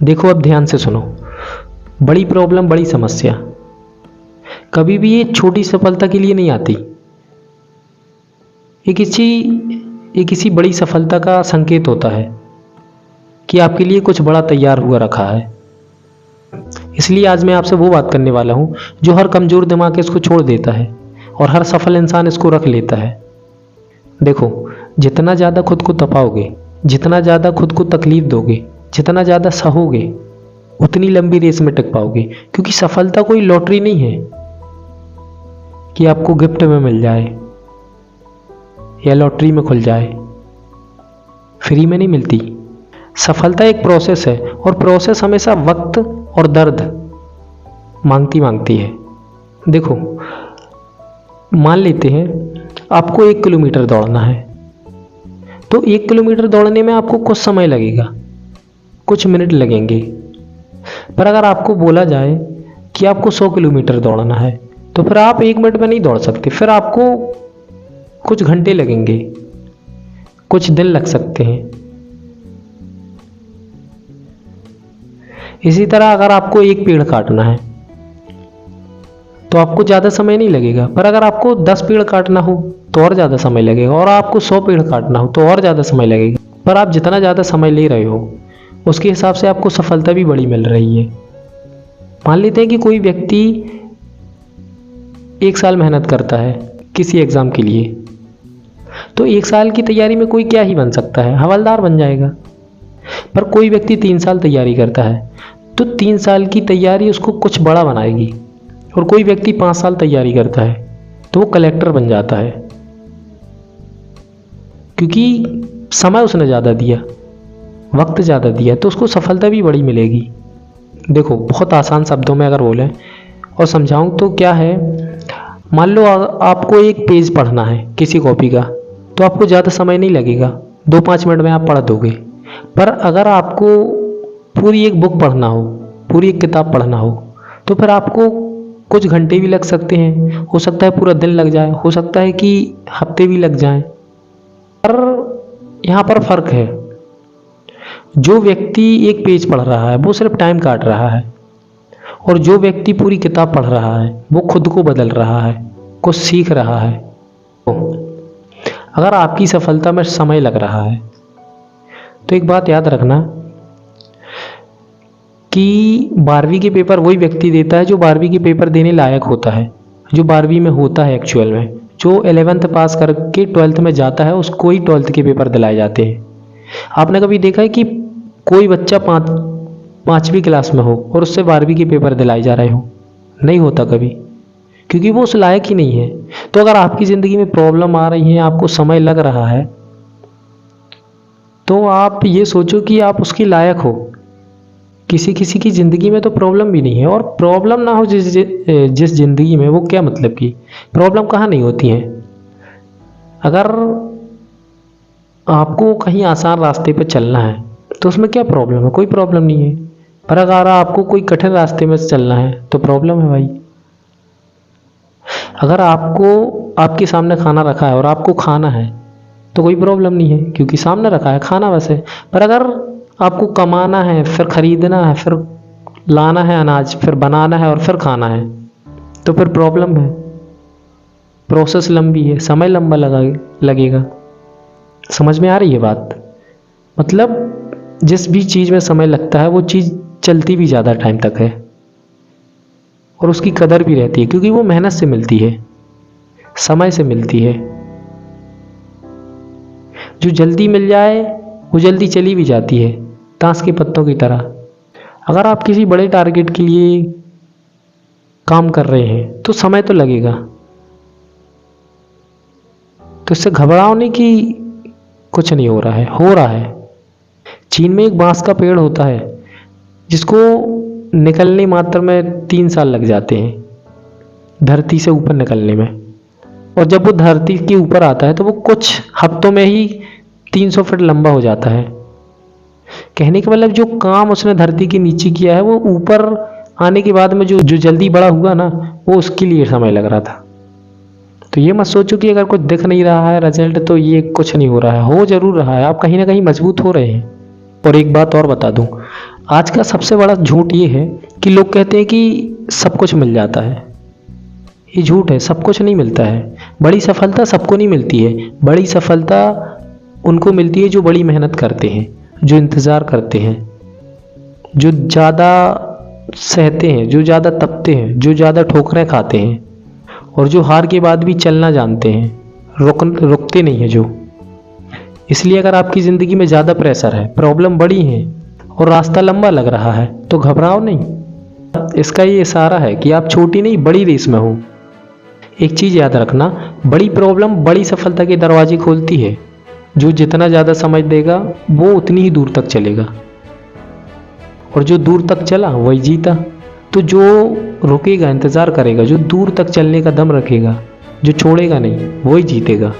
देखो अब ध्यान से सुनो। बड़ी प्रॉब्लम, बड़ी समस्या कभी भी ये छोटी सफलता के लिए नहीं आती। ये किसी बड़ी सफलता का संकेत होता है कि आपके लिए कुछ बड़ा तैयार हुआ रखा है। इसलिए आज मैं आपसे वो बात करने वाला हूँ जो हर कमज़ोर दिमाग इसको छोड़ देता है और हर सफल इंसान इसको रख लेता है। देखो, जितना ज़्यादा खुद को तपाओगे, जितना ज़्यादा खुद को तकलीफ दोगे, जितना ज़्यादा सहोगे, उतनी लंबी रेस में टिक पाओगे। क्योंकि सफलता कोई लॉटरी नहीं है कि आपको गिफ्ट में मिल जाए या लॉटरी में खुल जाए। फ्री में नहीं मिलती। सफलता एक प्रोसेस है और प्रोसेस हमेशा वक्त और दर्द मांगती है। देखो, मान लेते हैं आपको 1 किलोमीटर दौड़ना है, तो 1 किलोमीटर दौड़ने में आपको कुछ समय लगेगा, कुछ मिनट लगेंगे। पर अगर आपको बोला जाए कि आपको 100 किलोमीटर दौड़ना है, तो फिर आप 1 मिनट में नहीं दौड़ सकते, फिर आपको कुछ घंटे लगेंगे, कुछ दिन लग सकते हैं। इसी तरह अगर आपको 1 पेड़ काटना है तो आपको ज़्यादा समय नहीं लगेगा, पर अगर आपको 10 पेड़ काटना हो तो और ज़्यादा समय लगेगा, और आपको 100 पेड़ काटना हो तो और ज़्यादा समय लगेगा। पर आप जितना ज़्यादा समय ले रहे हो उसके हिसाब से आपको सफलता भी बड़ी मिल रही है। मान लेते हैं कि कोई व्यक्ति 1 साल मेहनत करता है किसी एग्ज़ाम के लिए, तो 1 साल की तैयारी में कोई क्या ही बन सकता है, हवलदार बन जाएगा। पर कोई व्यक्ति 3 साल तैयारी करता है तो 3 साल की तैयारी उसको कुछ बड़ा बनाएगी। और कोई व्यक्ति 5 साल तैयारी करता है तो वो कलेक्टर बन जाता है, क्योंकि समय उसने ज़्यादा दिया, वक्त ज़्यादा दिया, तो उसको सफलता भी बड़ी मिलेगी। देखो, बहुत आसान शब्दों में अगर बोलें और समझाऊं तो क्या है, मान लो आपको 1 पेज पढ़ना है किसी कॉपी का, तो आपको ज़्यादा समय नहीं लगेगा, 2-5 मिनट में आप पढ़ दोगे। पर अगर आपको पूरी 1 बुक पढ़ना हो, पूरी 1 किताब पढ़ना हो, तो फिर आपको कुछ घंटे भी लग सकते हैं, हो सकता है पूरा दिन लग जाए, हो सकता है कि हफ्ते भी लग जाएं। पर यहाँ पर फ़र्क है, जो व्यक्ति 1 पेज पढ़ रहा है वो सिर्फ टाइम काट रहा है, और जो व्यक्ति पूरी किताब पढ़ रहा है वो खुद को बदल रहा है, कुछ सीख रहा है। अगर आपकी सफलता में समय लग रहा है तो एक बात याद रखना कि 12वीं के पेपर वही व्यक्ति देता है जो 12वीं के पेपर देने लायक होता है, जो 12वीं में होता है एक्चुअल में। जो 11th पास करके 12th में जाता है उसको ही 12th के पेपर दिलाए जाते हैं। आपने कभी देखा है कि कोई बच्चा 5वीं क्लास में हो और उससे 12वीं के पेपर दिलाए जा रहे हो? नहीं होता कभी, क्योंकि वो उस लायक ही नहीं है। तो अगर आपकी ज़िंदगी में प्रॉब्लम आ रही है, आपको समय लग रहा है, तो आप ये सोचो कि आप उसके लायक हो। किसी किसी की ज़िंदगी में तो प्रॉब्लम भी नहीं है, और प्रॉब्लम ना हो जिस ज़िंदगी में, वो क्या मतलब की प्रॉब्लम कहाँ नहीं होती है। अगर आपको कहीं आसान रास्ते पर चलना है तो उसमें क्या प्रॉब्लम है? कोई प्रॉब्लम नहीं है। पर अगर आपको कोई कठिन रास्ते में चलना है तो प्रॉब्लम है भाई। अगर आपको आपके सामने खाना रखा है और आपको खाना है तो कोई प्रॉब्लम नहीं है, क्योंकि सामने रखा है, खाना बस है। पर अगर आपको कमाना है, फिर खरीदना है, फिर लाना है अनाज, फिर बनाना है और फिर खाना है, तो फिर प्रॉब्लम है। प्रोसेस लंबी है, समय लंबा लगेगा। समझ में आ रही है बात? मतलब जिस भी चीज़ में समय लगता है वो चीज़ चलती भी ज़्यादा टाइम तक है, और उसकी कदर भी रहती है, क्योंकि वो मेहनत से मिलती है, समय से मिलती है। जो जल्दी मिल जाए वो जल्दी चली भी जाती है, ताश के पत्तों की तरह। अगर आप किसी बड़े टारगेट के लिए काम कर रहे हैं तो समय तो लगेगा, तो इससे घबराओ नहीं कि कुछ नहीं हो रहा है, हो रहा है। चीन में एक बांस का पेड़ होता है जिसको निकलने मात्र में 3 साल लग जाते हैं, धरती से ऊपर निकलने में। और जब वो धरती के ऊपर आता है तो वो कुछ हफ्तों में ही 300 फीट लंबा हो जाता है। कहने का मतलब जो काम उसने धरती के नीचे किया है वो ऊपर आने के बाद में जो जल्दी बड़ा हुआ ना, वो उसके लिए समय लग रहा था। तो ये मत सोचो कि अगर कुछ दिख नहीं रहा है रिजल्ट तो ये कुछ नहीं हो रहा है, हो जरूर रहा है। आप कहीं ना कहीं मजबूत हो रहे हैं। और एक बात और बता दूं, आज का सबसे बड़ा झूठ ये है कि लोग कहते हैं कि सब कुछ मिल जाता है। ये झूठ है, सब कुछ नहीं मिलता है। बड़ी सफलता सबको नहीं मिलती है। बड़ी सफलता उनको मिलती है जो बड़ी मेहनत करते हैं, जो इंतज़ार करते हैं, जो ज़्यादा सहते हैं, जो ज़्यादा तपते हैं, जो ज़्यादा ठोकरें खाते हैं और जो हार के बाद भी चलना जानते हैं, रुकते नहीं हैं जो। इसलिए अगर आपकी ज़िंदगी में ज़्यादा प्रेशर है, प्रॉब्लम बड़ी है और रास्ता लंबा लग रहा है तो घबराओ नहीं। इसका ये इशारा है कि आप छोटी नहीं बड़ी रेस में हो। एक चीज़ याद रखना, बड़ी प्रॉब्लम बड़ी सफलता के दरवाजे खोलती है। जो जितना ज़्यादा समझ देगा वो उतनी ही दूर तक चलेगा और जो दूर तक चला वही जीता। तो जो रुकेगा, इंतज़ार करेगा, जो दूर तक चलने का दम रखेगा, जो छोड़ेगा नहीं, वही जीतेगा।